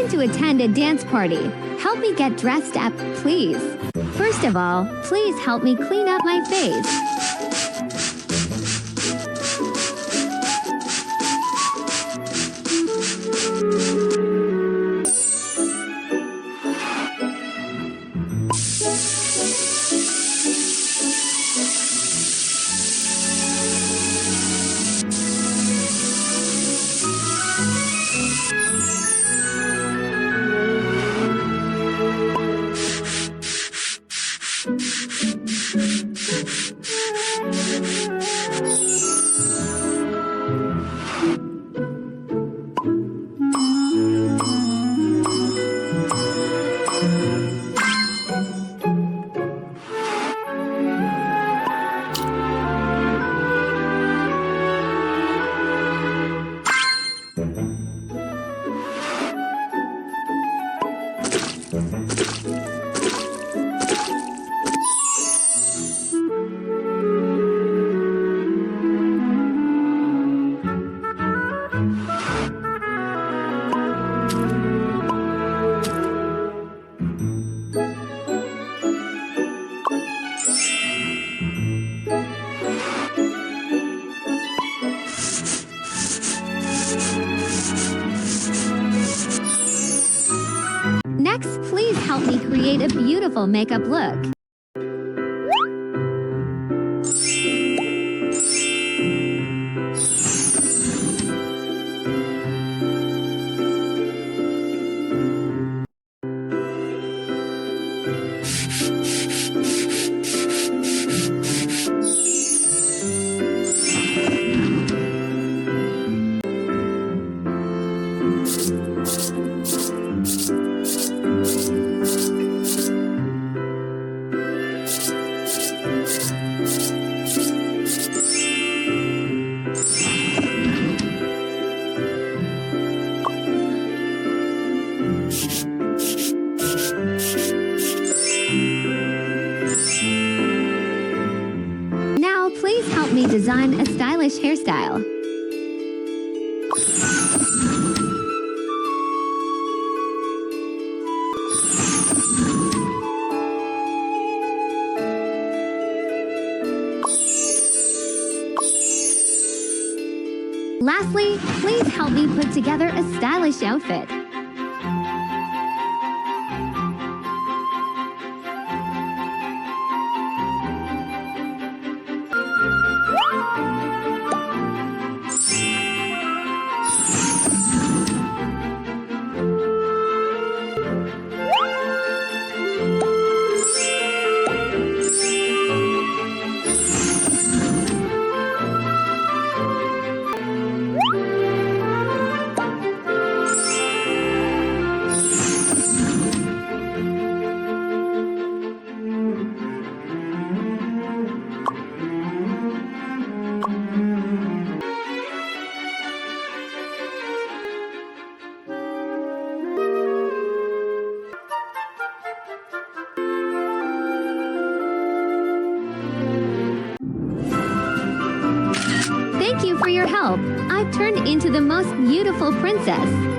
going to attend a dance party. Help me get dressed up, please. First of all, please help me clean up my face. Next, please help me create a beautiful makeup look. Now, please help me design a stylish hairstyle. Lastly, please help me put together a stylish outfit. Thank you for your help. I've turned into the most beautiful princess.